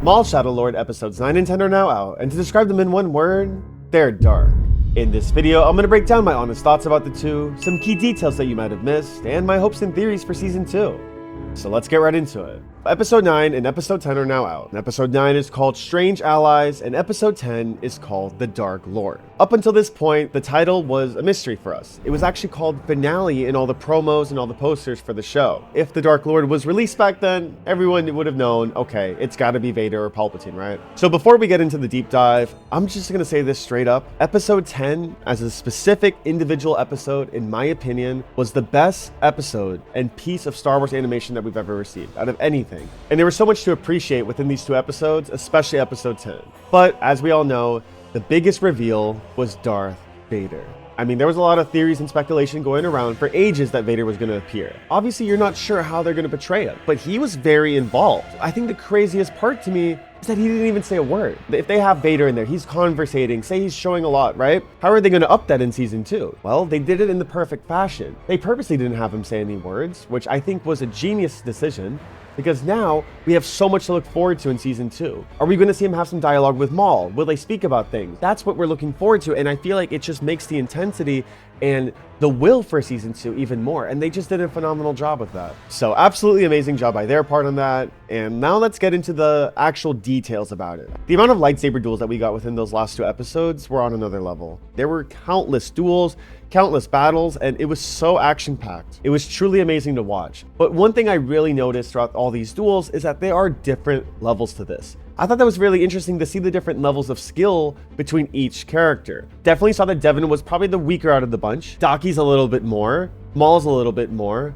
Maul Shadow Lord episodes 9 and 10 are now out, and to describe them in one word, they're dark. In this video, I'm going to break down my honest thoughts about the two, some key details that you might have missed, and my hopes and theories for Season 2. So let's get right into it. Episode 9 and Episode 10 are now out. Episode 9 is called Strange Allies, and Episode 10 is called The Dark Lord. Up until this point, the title was a mystery for us. It was actually called Finale in all the promos and all the posters for the show. If The Dark Lord was released back then, everyone would have known, okay, it's gotta be Vader or Palpatine, right? So before we get into the deep dive, I'm just gonna say this straight up. Episode 10, as a specific individual episode, in my opinion, was the best episode and piece of Star Wars animation that we've ever received, out of anything. And there was so much to appreciate within these two episodes, especially episode 10. But as we all know, the biggest reveal was Darth Vader. I mean, there was a lot of theories and speculation going around for ages that Vader was going to appear. Obviously, you're not sure how they're going to portray him, but he was very involved. I think the craziest part to me is that he didn't even say a word. If they have Vader in there, he's conversating, say he's showing a lot, right? How are they going to up that in Season 2? Well, they did it in the perfect fashion. They purposely didn't have him say any words, which I think was a genius decision, because now we have so much to look forward to in Season 2. Are we going to see him have some dialogue with Maul? Will they speak about things? That's what we're looking forward to, and I feel like it just makes the intensity and the will for Season 2 even more, and they just did a phenomenal job with that. So absolutely amazing job by their part on that, and now let's get into the actual details about it. The amount of lightsaber duels that we got within those last two episodes were on another level. There were countless duels, countless battles, and it was so action-packed. It was truly amazing to watch. But one thing I really noticed throughout all these duels is that there are different levels to this. I thought that was really interesting to see the different levels of skill between each character. Definitely saw that Devin was probably the weaker out of the bunch. Daki's a little bit more, Maul's a little bit more,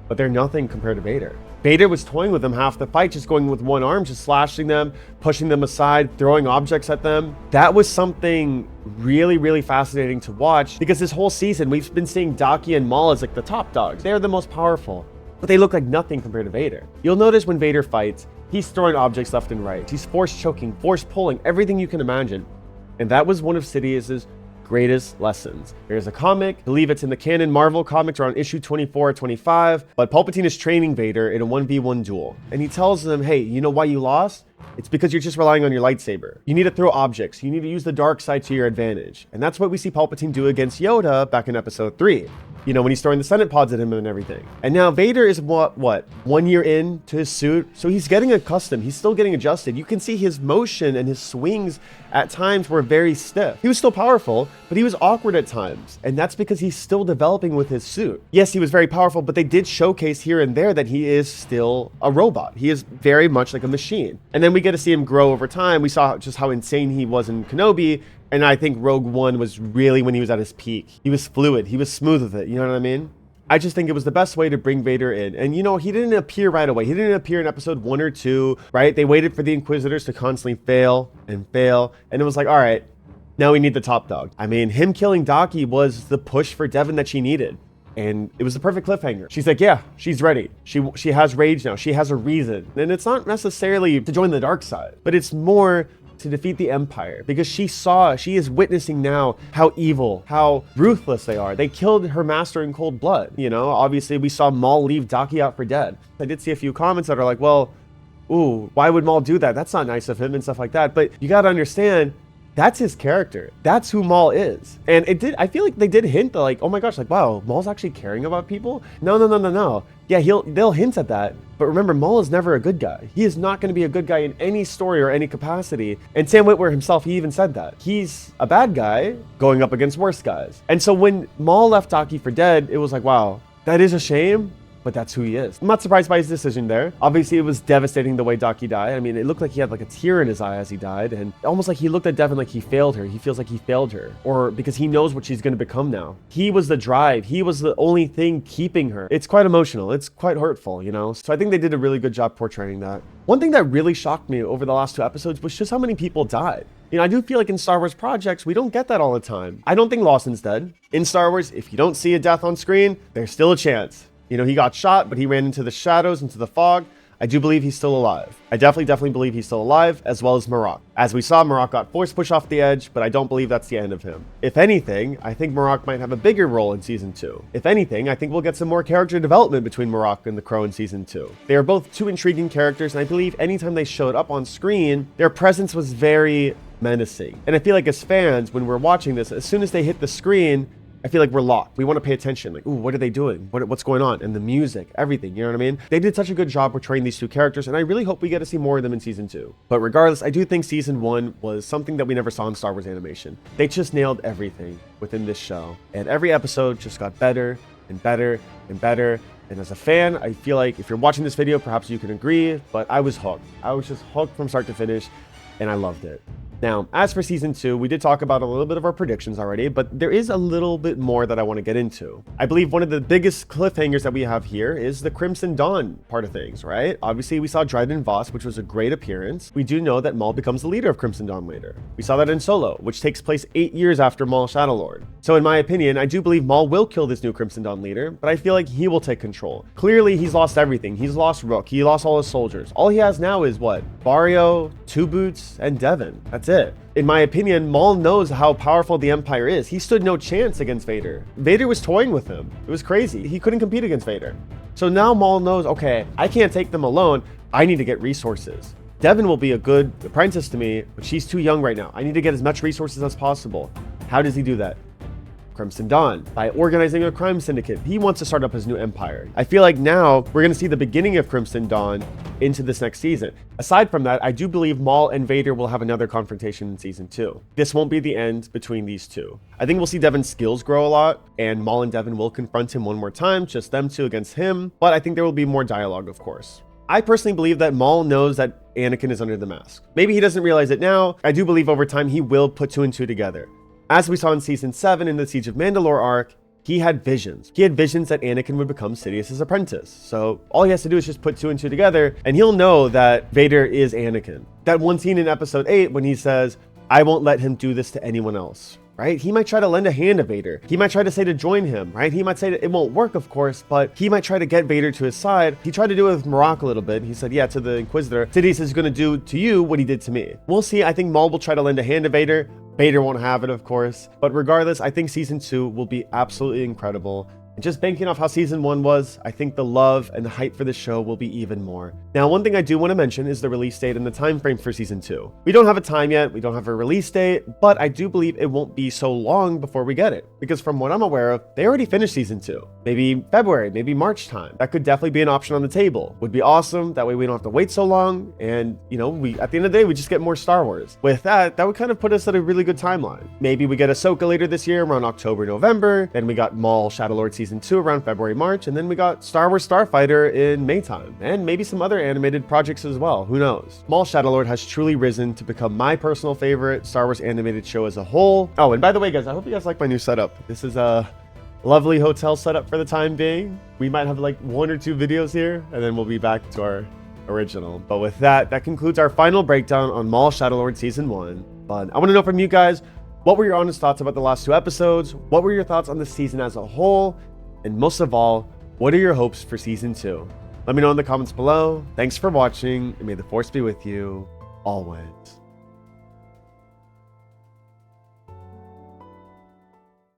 but they're nothing compared to Vader. Vader was toying with them half the fight, just going with one arm, just slashing them, pushing them aside, throwing objects at them. That was something really, really fascinating to watch, because this whole season we've been seeing Daki and Maul as like the top dogs. They're the most powerful, but they look like nothing compared to Vader. You'll notice when Vader fights, he's throwing objects left and right. He's force choking, force pulling, everything you can imagine. And that was one of Sidious's greatest lessons. There's a comic, I believe it's in the canon Marvel comics around issue 24 or 25, but Palpatine is training Vader in a 1v1 duel. And he tells him, hey, you know why you lost? It's because you're just relying on your lightsaber. You need to throw objects. You need to use the dark side to your advantage. And that's what we see Palpatine do against Yoda back in episode 3. You know, when he's throwing the Senate pods at him and everything. And now Vader is what, 1 year into his suit? So he's getting accustomed. He's still getting adjusted. You can see his motion and his swings at times were very stiff. He was still powerful, but he was awkward at times. And that's because he's still developing with his suit. Yes, he was very powerful, but they did showcase here and there that he is still a robot. He is very much like a machine. And then we get to see him grow over time. We saw just how insane he was in Kenobi. And I think Rogue One was really when he was at his peak. He was fluid. He was smooth with it. You know what I mean? I just think it was the best way to bring Vader in. And you know, he didn't appear right away. He didn't appear in episode 1 or 2, right? They waited for the Inquisitors to constantly fail and fail. And it was like, all right, now we need the top dog. I mean, him killing Daki was the push for Devin that she needed. And it was the perfect cliffhanger. She's like, yeah, she's ready. She has rage now. She has a reason. And it's not necessarily to join the dark side, but it's more to defeat the Empire, because she is witnessing now how evil, how ruthless they are. They killed her master in cold blood. You know, obviously we saw Maul leave Daki out for dead. I did see a few comments that are like, well, ooh, why would Maul do that? That's not nice of him and stuff like that. But you got to understand, that's his character. That's who Maul is. And I feel like they did hint that, like, oh my gosh, like, wow, Maul's actually caring about people? No. Yeah, they'll hint at that. But remember, Maul is never a good guy. He is not going to be a good guy in any story or any capacity. And Sam Witwer himself, he even said that. He's a bad guy going up against worse guys. And so when Maul left Daki for dead, it was like, wow, that is a shame. But that's who he is. I'm not surprised by his decision there. Obviously, it was devastating the way Daki died. I mean, it looked like he had like a tear in his eye as he died, and almost like he looked at Devin like he failed her. He feels like he failed her, or because he knows what she's going to become now. He was the drive. He was the only thing keeping her. It's quite emotional. It's quite hurtful, you know? So I think they did a really good job portraying that. One thing that really shocked me over the last 2 episodes was just how many people died. You know, I do feel like in Star Wars projects, we don't get that all the time. I don't think Lawson's dead. In Star Wars, if you don't see a death on screen, there's still a chance. You know, he got shot, but he ran into the shadows, into the fog. I do believe he's still alive. I definitely believe he's still alive, as well as Marok. As we saw, Marok got force pushed off the edge, but I don't believe that's the end of him. If anything, I think Marok might have a bigger role in Season 2. If anything, I think we'll get some more character development between Marok and the Crow in Season 2. They are both two intriguing characters, and I believe anytime they showed up on screen, their presence was very menacing. And I feel like as fans, when we're watching this, as soon as they hit the screen, I feel like we're locked. We want to pay attention. Like, ooh, what are they doing? What's going on? And the music, everything, you know what I mean? They did such a good job portraying these two characters, and I really hope we get to see more of them in Season 2. But regardless, I do think Season 1 was something that we never saw in Star Wars animation. They just nailed everything within this show. And every episode just got better and better and better. And as a fan, I feel like if you're watching this video, perhaps you can agree, but I was hooked. I was just hooked from start to finish, and I loved it. Now, as for Season 2, we did talk about a little bit of our predictions already, but there is a little bit more that I want to get into. I believe one of the biggest cliffhangers that we have here is the Crimson Dawn part of things, right? Obviously, we saw Dryden Voss, which was a great appearance. We do know that Maul becomes the leader of Crimson Dawn later. We saw that in Solo, which takes place 8 years after Maul Shadowlord. So in my opinion, I do believe Maul will kill this new Crimson Dawn leader, but I feel like he will take control. Clearly, he's lost everything. He's lost Rook. He lost all his soldiers. All he has now is what? Barrio, Two Boots, and Devin. That's it. In my opinion, Maul knows how powerful the Empire is. He stood no chance against Vader. Vader was toying with him. It was crazy. He couldn't compete against Vader. So now Maul knows, okay, I can't take them alone. I need to get resources. Devin will be a good apprentice to me, but she's too young right now. I need to get as much resources as possible. How does he do that? Crimson Dawn, by organizing a crime syndicate. He wants to start up his new empire. I feel like now we're going to see the beginning of Crimson Dawn into this next season. Aside from that, I do believe Maul and Vader will have another confrontation in Season 2. This won't be the end between these two. I think we'll see Devin's skills grow a lot, and Maul and Devin will confront him one more time, just them two against him, but I think there will be more dialogue, of course. I personally believe that Maul knows that Anakin is under the mask. Maybe he doesn't realize it now. I do believe over time he will put two and two together. As we saw in Season 7 in the Siege of Mandalore arc, he had visions. He had visions that Anakin would become Sidious's apprentice. So all he has to do is just put two and two together, and he'll know that Vader is Anakin. That one scene in Episode 8 when he says, I won't let him do this to anyone else, right? He might try to lend a hand to Vader. He might try to say to join him, right? He might say that it won't work, of course, but he might try to get Vader to his side. He tried to do it with Marok a little bit. He said, yeah, to the Inquisitor, Sidious is going to do to you what he did to me. We'll see. I think Maul will try to lend a hand to Vader. Vader won't have it, of course. But regardless, I think Season 2 will be absolutely incredible. And just banking off how Season 1 was, I think the love and the hype for the show will be even more. Now, one thing I do want to mention is the release date and the time frame for Season 2. We don't have a time yet, we don't have a release date, but I do believe it won't be so long before we get it. Because from what I'm aware of, they already finished Season 2. Maybe February, maybe March time. That could definitely be an option on the table. Would be awesome. That way we don't have to wait so long. And, you know, at the end of the day, we just get more Star Wars. With that, that would kind of put us at a really good timeline. Maybe we get Ahsoka later this year around October, November. Then we got Maul Shadowlord Season 2 around February, March. And then we got Star Wars Starfighter in May time. And maybe some other animated projects as well. Who knows? Maul Shadowlord has truly risen to become my personal favorite Star Wars animated show as a whole. Oh, and by the way, guys, I hope you guys like my new setup. This is a lovely hotel setup for the time being. We might have like 1 or 2 videos here, and then we'll be back to our original. But with that, that concludes our final breakdown on Maul Shadowlord Season 1. But I want to know from you guys, what were your honest thoughts about the last 2 episodes? What were your thoughts on the season as a whole? And most of all, what are your hopes for Season 2? Let me know in the comments below. Thanks for watching, and may the Force be with you always.